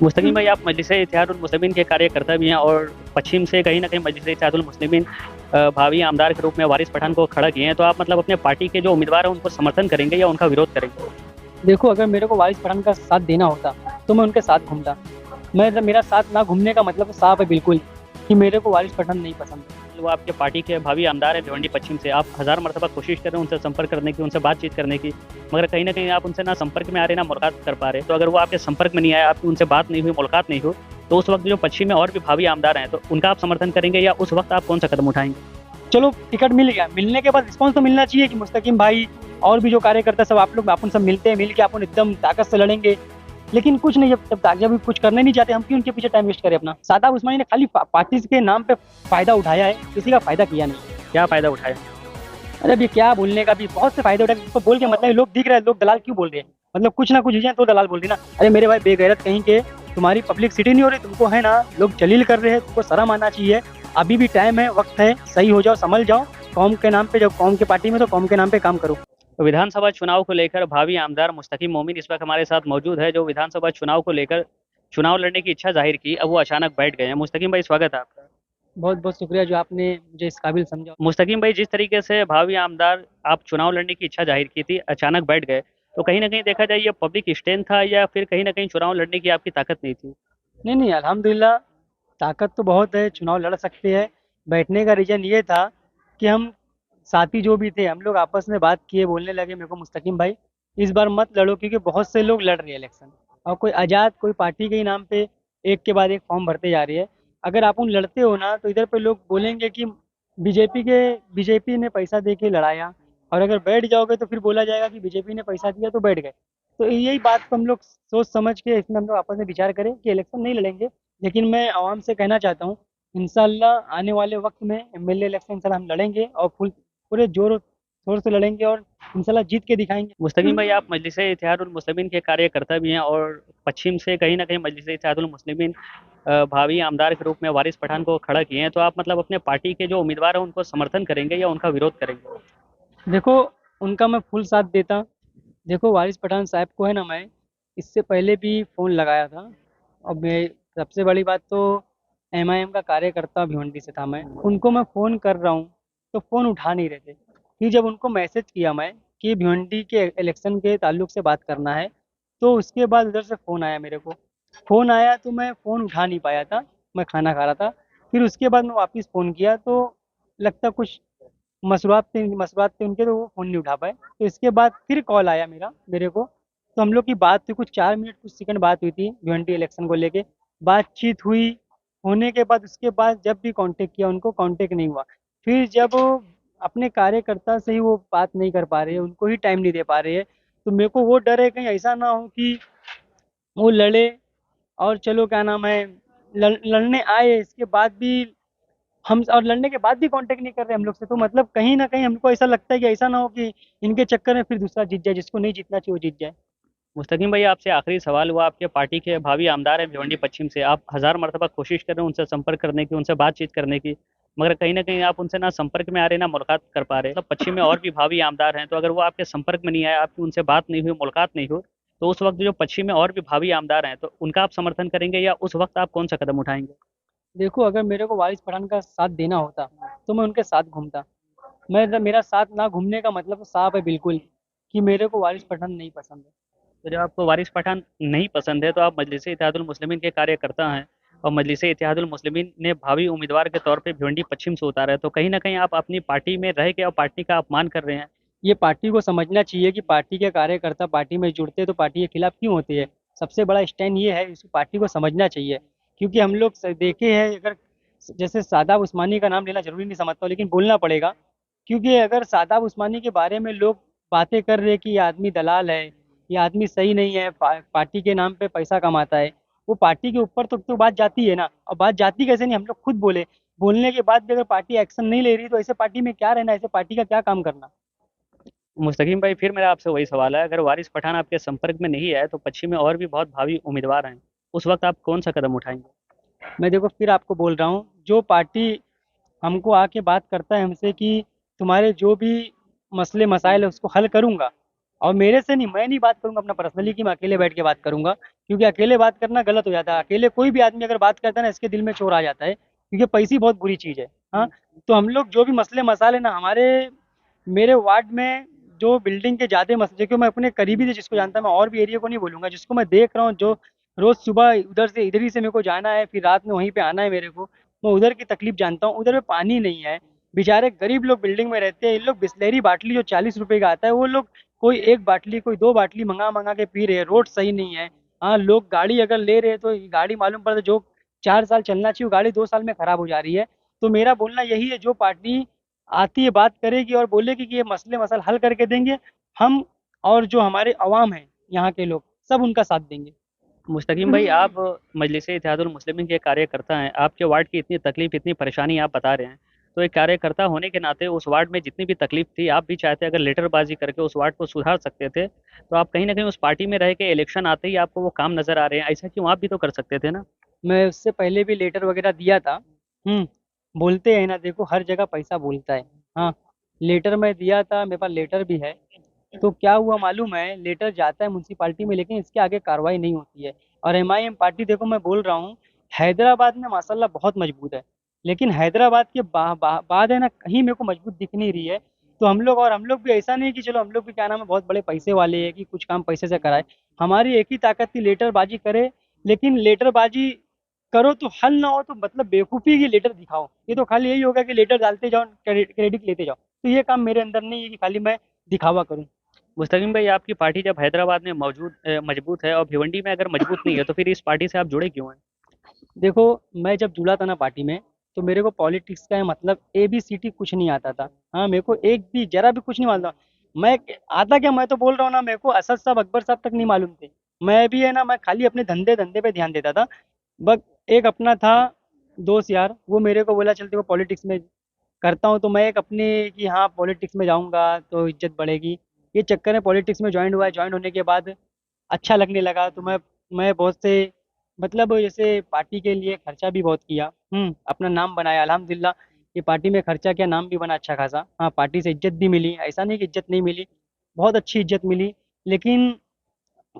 मुस्तकीम भाई, आप मजलिस-ए-इत्तेहादुल मुस्लिमीन के कार्यकर्ता भी हैं और पश्चिम से कहीं न कहीं मजलिस-ए-इत्तेहादुल मुस्लिमीन भावी आमदार के रूप में वारिस पठान को खड़ा किए हैं, तो आप मतलब अपने पार्टी के जो उम्मीदवार हैं, उनको समर्थन करेंगे या उनका विरोध करेंगे? देखो, अगर मेरे को वारिस पठान का साथ देना होता, तो मैं उनके साथ घूमता। मेरा साथ ना घूमने का मतलब साफ है बिल्कुल, कि मेरे को वारिस पठान नहीं पसंद। वो आपके पार्टी के भावी आमदार हैं भिवंडी पश्चिम से, आप हज़ार मर्तबा कोशिश कर रहे हैं उनसे संपर्क करने की, उनसे बातचीत करने की, मगर कहीं न कहीं आप उनसे ना संपर्क में आ रहे, ना मुलाकात कर पा रहे। तो अगर वो आपके संपर्क में नहीं आए, आपकी उनसे बात नहीं हुई, मुलाकात नहीं हुई, तो उस वक़्त जो पश्चिम में और भी भावी आमदार हैं, तो उनका आप समर्थन करेंगे या उस वक़्त आप कौन-सा कदम उठाएँगे? चलो, टिकट मिल गया, मिलने के बाद रिस्पॉन्स तो मिलना चाहिए कि मुस्तकीम भाई और भी जो कार्यकर्ता सब आप लोग अपन सब मिलते हैं, मिल के अपन एकदम ताकत से लड़ेंगे। लेकिन कुछ नहीं, जब कुछ करना नहीं चाहते, हम क्यों उनके पीछे टाइम वेस्ट करें अपना। सादाब उस्मानी ने खाली पार्टी के नाम पे फ़ायदा उठाया है, किसी का फ़ायदा किया नहीं। क्या फ़ायदा उठाया? अरे अब ये क्या बोलने का भी, बहुत से फ़ायदे उठाए, इसको बोल के मतलब है, लोग दिख रहे हैं, लोग दलाल क्यों बोल रहे हैं? मतलब कुछ ना कुछ चीज़ें तो दलाल बोल रही ना। अरे मेरे भाई बेगैरत कहीं के, तुम्हारी पब्लिसिटी नहीं हो रही, तुमको है ना, लोग जलील कर रहे हैं, तुमको शर्म आना चाहिए। अभी भी टाइम है, वक़्त है, सही हो जाओ, संभल जाओ। कौम के नाम पे, जब कौम की पार्टी में, तो कौम के नाम पे काम करो। तो विधानसभा चुनाव को लेकर भावी आमदार मुस्तकीम मोमिन इस वक्त हमारे साथ मौजूद है, जो विधानसभा चुनाव को लेकर चुनाव लड़ने की इच्छा जाहिर की, अब वो अचानक बैठ गए हैं। मुस्तकीम भाई, स्वागत है आपका। बहुत-बहुत शुक्रिया जो आपने मुझे इस काबिल समझा। मुस्तकीम भाई, जिस तरीके से भावी आमदार आप चुनाव लड़ने की इच्छा जाहिर की थी, अचानक बैठ गए, तो कहीं न कहीं देखा जाए ये पब्लिक स्टैंड था या फिर कहीं न कहीं चुनाव लड़ने की आपकी ताकत नहीं थी? नहीं, नहीं, अल्हम्दुलिल्लाह ताकत तो बहुत है, चुनाव लड़ सकते हैं। बैठने का रीज़न ये था कि हम साथी जो भी थे, हम लोग आपस में बात किए, बोलने लगे मेरे को, मुस्तकीम भाई इस बार मत लड़ो, क्योंकि बहुत से लोग लड़ रहे हैं इलेक्शन, और कोई आज़ाद, कोई पार्टी के ही नाम पे एक के बाद एक फॉर्म भरते जा रही है। अगर आप उन लड़ते हो ना, तो इधर पे लोग बोलेंगे कि बीजेपी ने पैसा दे के लड़ाया, और अगर बैठ जाओगे तो फिर बोला जाएगा कि बीजेपी ने पैसा दिया तो बैठ गए। तो यही बात को हम लोग सोच समझ के इसमें हम लोग आपस में विचार करें कि इलेक्शन नहीं लड़ेंगे। लेकिन मैं आवाम से कहना चाहता हूँ, इंशाअल्लाह आने वाले वक्त में एमएलए इलेक्शन इंशाल्लाह हम लड़ेंगे, और पूरे जोर शोर से लड़ेंगे, और इंशाल्लाह जीत के दिखाएंगे। मुस्तकीम भाई, आप मजलिस-ए-इत्तेहादुल मुस्लिमीन के कार्यकर्ता भी हैं और पश्चिम से कहीं न कहीं मजलिस-ए-इत्तेहादुल मुस्लिमीन भावी आमदार के रूप में वारिस पठान को खड़ा किए हैं, तो आप मतलब अपने पार्टी के जो उम्मीदवार हैं, उनको समर्थन करेंगे या उनका विरोध करेंगे? देखो, उनका मैं फुल साथ देता। देखो, वारिस पठान साहब को है ना, मैं इससे पहले भी फ़ोन लगाया था, और मैं सबसे बड़ी बात तो एमआईएम का कार्यकर्ता भिवंडी से था मैं, उनको मैं फ़ोन कर रहा हूँ, तो फ़ोन उठा नहीं रहे थे। फिर जब उनको मैसेज किया मैं कि भिवंडी के इलेक्शन के ताल्लुक से बात करना है, तो उसके बाद उधर से फ़ोन आया मेरे को। फ़ोन आया तो मैं फ़ोन उठा नहीं पाया था, मैं खाना खा रहा था। फिर उसके बाद मैं वापस फ़ोन किया, तो लगता कुछ मसरूआत थे उनके, तो वो फ़ोन नहीं उठा पाए। तो इसके बाद फिर कॉल आया मेरे को, तो हम लोग की बात हुई, कुछ 4 मिनट कुछ सेकंड बात हुई थी भिवंडी इलेक्शन को लेके। बातचीत हुई, होने के बाद उसके बाद जब भी कॉन्टैक्ट किया उनको, कॉन्टैक्ट नहीं हुआ। फिर जब अपने कार्यकर्ता से ही वो बात नहीं कर पा रहे हैं, उनको ही टाइम नहीं दे पा रहे हैं, तो मेरे को वो डर है कहीं ऐसा ना हो कि वो लड़े, और चलो क्या नाम है, लड़ने आए, इसके बाद भी हम, और लड़ने के बाद भी कांटेक्ट नहीं कर रहे हम लोग से, तो मतलब कहीं ना कहीं हमको ऐसा लगता है कि ऐसा ना हो कि इनके चक्कर में फिर दूसरा जीत जाए, जिसको नहीं जीतना चाहिए वो जीत जाए। मुस्तकीम भाई, आपसे आखिरी सवाल हुआ, आपके पार्टी के भावी आमदार हैं भिवंडी पश्चिम से, आप हज़ार मर्तबा कोशिश कर रहे हैं उनसे संपर्क करने की, उनसे बातचीत करने की, मगर कहीं न कहीं आप उनसे ना संपर्क में आ रहे, ना मुलाकात कर पा रहे। मतलब पश्चिम में और भी भावी आमदार हैं, तो अगर वो आपके संपर्क में नहीं आए, आपकी उनसे बात नहीं हुई, मुलाकात नहीं हुई, तो उस वक़्त जो पश्चिम में और भी भावी आमदार हैं, तो उनका आप समर्थन करेंगे या उस वक़्त आप कौन-सा कदम उठाएँगे? देखो, अगर मेरे को वारिस पठान का साथ देना होता, तो मैं उनके साथ घूमता। मेरा साथ ना घूमने का मतलब तो साफ है बिल्कुल, कि मेरे को वारिस पठान नहीं पसंद है। तो जब आपको वारिस पठान नहीं पसंद है, तो आप मजलिस-ए-इत्तेहादुल मुस्लिमीन के कार्यकर्ता हैं और मजलिस-ए-इत्तेहादुल मुस्लिमीन ने भावी उम्मीदवार के तौर पे भिवंडी पश्चिम से उतारा है, तो कहीं न कहीं आप अपनी पार्टी में रह के और पार्टी का अपमान कर रहे हैं। ये पार्टी को समझना चाहिए कि पार्टी के कार्यकर्ता पार्टी में जुड़ते तो पार्टी के खिलाफ क्यों होते हैं। सबसे बड़ा स्टैंड ये है, इस पार्टी को समझना चाहिए। क्योंकि हम लोग देखे हैं, अगर जैसे सादाब उस्मानी का नाम लेना जरूरी नहीं समझता हूँ, लेकिन बोलना पड़ेगा। क्योंकि अगर सादाब उस्मानी के बारे में लोग बातें कर रहे हैं कि ये आदमी दलाल है, ये आदमी सही नहीं है, पार्टी के नाम पे पैसा कमाता है, वो पार्टी के ऊपर तो बात जाती है ना। और बात जाती कैसे नहीं, हम लोग खुद बोले, बोलने के बाद भी अगर पार्टी एक्शन नहीं ले रही, तो ऐसे पार्टी में क्या रहना, ऐसे पार्टी का क्या काम करना। मुस्तकीम भाई, फिर मेरा आपसे वही सवाल है, अगर वारिस पठान आपके संपर्क में नहीं आए, तो पश्चिम में और भी बहुत भावी उम्मीदवार हैं, उस वक़्त आप कौन-सा कदम उठाएँगे? मैं देखो फिर आपको बोल रहा हूँ, जो पार्टी हमको आके बात करता है हमसे कि तुम्हारे जो भी मसले मसाइल है उसको हल करूँगा, और मेरे से नहीं, मैं नहीं बात करूंगा अपना पर्सनली कि मैं अकेले बैठ के बात करूंगा, क्योंकि अकेले बात करना गलत हो जाता है। अकेले कोई भी आदमी अगर बात करता है ना, इसके दिल में चोर आ जाता है, क्योंकि पैसे बहुत बुरी चीज़ है। हाँ, तो हम लोग जो भी मसले मसाले ना हमारे मेरे वार्ड में, जो बिल्डिंग के ज़्यादा मसले, क्योंकि मैं अपने करीबी से जिसको जानता मैं और भी एरिया को नहीं बोलूंगा, जिसको मैं देख रहा हूँ, जो रोज़ सुबह उधर से इधर ही से मेरे को जाना है, फिर रात में वहीं पे आना है मेरे को, मैं उधर की तकलीफ जानता हूँ। उधर में पानी नहीं है, बेचारे गरीब लोग बिल्डिंग में रहते हैं, इन लोग बिस्लेरी बाटली जो 40 रुपए का आता है, वो लोग कोई एक बाटली कोई दो बाटली मंगा मंगा के पी रहे हैं। रोड सही नहीं है। हाँ, लोग गाड़ी अगर ले रहे हैं तो ये गाड़ी मालूम पड़ता है जो 4 साल चलना चाहिए वो गाड़ी 2 साल में खराब हो जा रही है। तो मेरा बोलना यही है, जो पार्टी आती है बात करेगी और बोलेगी कि ये मसले मसल हल करके देंगे, हम और जो हमारे अवाम हैं यहाँ के लोग सब उनका साथ देंगे। मुस्तकीम भाई, आप मजलिस इत्तेहादुल मुस्लिमीन के कार्यकर्ता हैं, आपके वार्ड की इतनी तकलीफ इतनी परेशानी आप बता रहे हैं, तो एक कार्यकर्ता होने के नाते उस वार्ड में जितनी भी तकलीफ थी, आप भी चाहते अगर लेटरबाजी करके उस वार्ड को सुधार सकते थे, तो आप कहीं ना कहीं उस पार्टी में रह के इलेक्शन आते ही आपको वो काम नजर आ रहे हैं, ऐसा क्यों? आप भी तो कर सकते थे ना। मैं उससे पहले भी लेटर वगैरह दिया था। बोलते हैं ना, देखो हर जगह पैसा बोलता है। हाँ, लेटर मैं दिया था, मेरे पास लेटर भी है। तो क्या हुआ मालूम है, लेटर जाता है म्यूनसिपालिटी में, लेकिन इसके आगे कार्रवाई नहीं होती है। और एमआईएम पार्टी, देखो मैं बोल रहा हूँ, हैदराबाद में माशाल्लाह बहुत मजबूत है, लेकिन हैदराबाद के बाद है ना, कहीं मेरे को मजबूत दिख नहीं रही है। तो हम लोग भी ऐसा नहीं कि चलो हम लोग भी क्या नाम है बहुत बड़े पैसे वाले हैं कि कुछ काम पैसे से कराए। हमारी एक ही ताकत थी, लेटरबाजी करे। लेकिन लेटरबाजी करो तो हल ना हो तो मतलब बेवकूफ़ी की लेटर दिखाओ, ये तो खाली यही होगा कि लेटर डालते जाओ, क्रेडिट लेते जाओ। तो ये काम मेरे अंदर नहीं है कि खाली मैं दिखावा करूँ। मुस्तकीम भाई, आपकी पार्टी जब हैदराबाद में मजबूत है और भिवंडी में अगर मजबूत नहीं है, तो फिर इस पार्टी से आप जुड़े क्यों हैं? देखो, मैं जब जुड़ा था ना पार्टी में, तो मेरे को पॉलिटिक्स का मतलब ABCD कुछ नहीं आता था। हाँ, मेरे को एक भी जरा भी कुछ नहीं मालूम था। मैं आता क्या, मैं तो बोल रहा हूँ ना, मेरे को असद साहब अकबर साहब तक नहीं मालूम थे। मैं भी है ना, मैं खाली अपने धंधे धंधे पे ध्यान देता था। बस एक अपना था दोस्त यार, वो मेरे को बोला चलते वो पॉलिटिक्स में करता हूँ, तो मैं एक अपने कि हाँ पॉलिटिक्स में जाऊँगा तो इज्जत बढ़ेगी, ये चक्कर में पॉलिटिक्स में ज्वाइन हुआ। ज्वाइन होने के बाद अच्छा लगने लगा, तो मैं बहुत से मतलब जैसे पार्टी के लिए खर्चा भी बहुत किया। अपना नाम बनाया अल्हम्दुलिल्लाह। ये पार्टी में खर्चा किया, नाम भी बना अच्छा खासा। हाँ, पार्टी से इज्जत भी मिली, ऐसा नहीं कि इज्जत नहीं मिली, बहुत अच्छी इज्जत मिली। लेकिन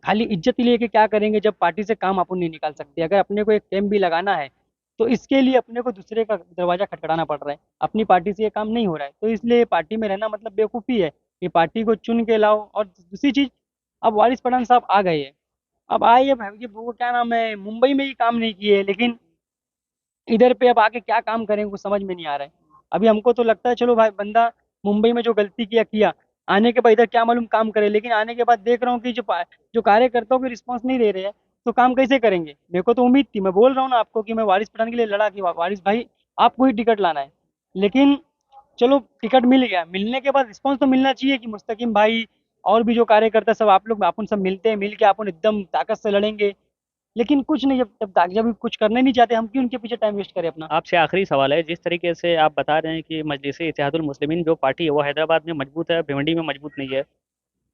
खाली इज्जत ही लेके क्या करेंगे जब पार्टी से काम अपन नहीं निकाल सकते। अगर अपने को एक कैंप भी लगाना है तो इसके लिए अपने को दूसरे का दरवाजा खटखटाना पड़ रहा है, अपनी पार्टी से ये काम नहीं हो रहा है। तो इसलिए पार्टी में रहना मतलब बेवकूफ़ी है। ये पार्टी को चुन के लाओ। और दूसरी चीज़, अब वारिस पठान साहब आ गए हैं। अब आए ये भाई, ये वो क्या नाम है, मुंबई में ही काम नहीं किए, लेकिन इधर पे अब आके क्या काम करेंगे कुछ समझ में नहीं आ रहा है। अभी हमको तो लगता है चलो भाई, बंदा मुंबई में जो गलती किया किया, आने के बाद इधर क्या मालूम काम करे। लेकिन आने के बाद देख रहा हूँ कि जो कार्यकर्ताओं के रिस्पॉन्स नहीं दे रहे हैं, तो काम कैसे करेंगे। मेरे को तो उम्मीद थी, मैं बोल रहा हूँ ना आपको कि मैं वारिस पठान के लिए लड़ा कि वारिस भाई आपको ही टिकट लाना है। लेकिन चलो टिकट मिल गया, मिलने के बाद रिस्पॉन्स तो मिलना चाहिए कि मुस्तकिम भाई और भी जो कार्यकर्ता सब आप लोग अपन सब मिलते हैं, मिल के अपन एकदम ताकत से लड़ेंगे। लेकिन कुछ नहीं, जब कुछ करने नहीं चाहते, हम क्यों उनके पीछे टाइम वेस्ट करें अपना। आपसे आखिरी सवाल है, जिस तरीके से आप बता रहे हैं कि मजलिस इत्तेहादुल मुस्लिमीन जो पार्टी है वो हैदराबाद में मजबूत है, भिवंडी में मजबूत नहीं है,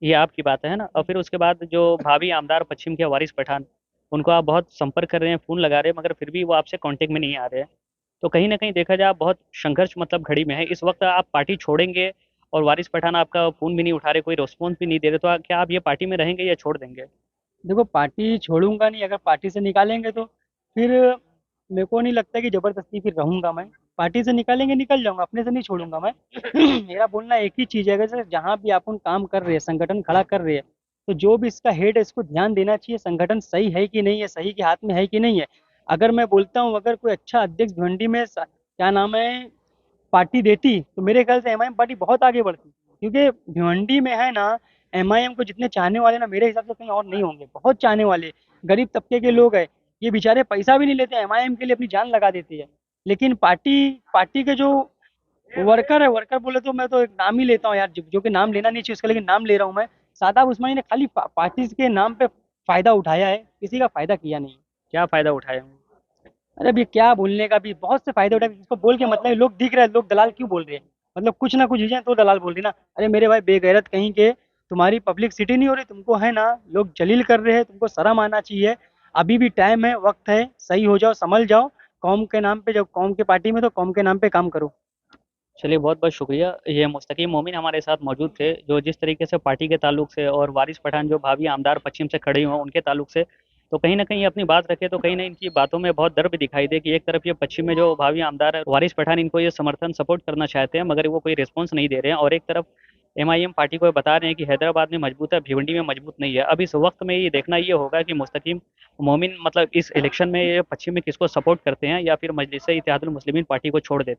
ये आपकी बात है ना? और फिर उसके बाद जो भावी आमदार पश्चिम के वारिस पठान, उनको आप बहुत संपर्क कर रहे हैं, फ़ोन लगा रहे हैं, मगर फिर भी वो आपसे कांटेक्ट में नहीं आ रहे हैं, तो कहीं ना कहीं देखा जाए आप बहुत संघर्ष मतलब घड़ी में है इस वक्त। आप पार्टी छोड़ेंगे और वारिस पठान आपका फ़ोन भी नहीं उठा रहे, कोई रिस्पॉन्स भी नहीं दे रहे, तो क्या आप ये पार्टी में रहेंगे या छोड़ देंगे? देखो, पार्टी छोड़ूंगा नहीं, अगर पार्टी से निकालेंगे तो फिर मेरे को नहीं लगता कि जबरदस्ती फिर रहूंगा मैं। पार्टी से निकालेंगे निकल जाऊंगा, अपने से नहीं छोड़ूंगा मैं। मेरा बोलना एक ही चीज है, अगर सर जहाँ भी अपन काम कर रहे हैं, संगठन खड़ा कर रहे हैं, तो जो भी इसका हेड है इसको ध्यान देना चाहिए, संगठन सही है कि नहीं है, सही के हाथ में है कि नहीं है। अगर मैं बोलता हूँ, अगर कोई अच्छा अध्यक्ष भिवंडी में क्या नाम है पार्टी देती, तो मेरे ख्याल से एमआईएम पार्टी बहुत आगे बढ़ती। क्योंकि भिवंडी में है ना, एमआईएम को जितने चाहने वाले ना मेरे हिसाब से कहीं और नहीं होंगे, बहुत चाहने वाले। गरीब तबके के लोग हैं, ये बेचारे पैसा भी नहीं लेते, एमआईएम के लिए अपनी जान लगा देती है। लेकिन पार्टी पार्टी के जो वर्कर है, वर्कर बोले तो मैं तो एक नाम ही लेता हूँ यार, जो कि नाम लेना नहीं चाहिए उसका, लेकिन नाम ले रहा हूँ मैं। सादाब उस्मानी ने खाली पार्टी के नाम पे फायदा उठाया है, किसी का फायदा किया नहीं। क्या फ़ायदा उठाए होंगे? अरे अभी क्या बोलने का, भी बहुत से फायदे उठाए, इसको बोल के मतलब है, लोग दिख रहे हैं, लोग दलाल क्यों बोल रहे हैं, मतलब कुछ ना कुछ चीजें तो दलाल बोल रही ना। अरे मेरे भाई बेगैरत कहीं के, तुम्हारी पब्लिक सिटी नहीं हो रही, तुमको है ना लोग जलील कर रहे हैं, तुमको शर्म आना चाहिए। अभी भी टाइम है, वक्त है, सही हो जाओ, संभल जाओ। कौम के नाम पे, जब कौम के पार्टी में तो कौम के नाम पे काम करो। चलिए बहुत बहुत शुक्रिया। ये मुस्तकीम मोमिन हमारे साथ मौजूद थे, जो जिस तरीके से पार्टी के ताल्लुक से और वारिस पठान जो भावी आमदार पश्चिम से खड़े हुए हैं उनके ताल्लुक से, तो कहीं ना कहीं अपनी बात रखे, तो कहीं ना इनकी बातों में बहुत डर भी दिखाई दे कि एक तरफ ये पश्चिम में जो भावी आमदार है वारिस पठान इनको ये समर्थन सपोर्ट करना चाहते हैं, मगर वो कोई रिस्पॉन्स नहीं दे रहे हैं, और एक तरफ एमआईएम पार्टी को बता रहे हैं कि हैदराबाद में मजबूत है, भिवंडी में मजबूत नहीं है। अब इस वक्त में ये देखना ये होगा कि मुस्तकीम मोमिन मतलब इस इलेक्शन में ये पश्चिम में किसको सपोर्ट करते हैं, या फिर मजलिस इत्तेहादुल मुस्लिमीन पार्टी को छोड़ देते हैं।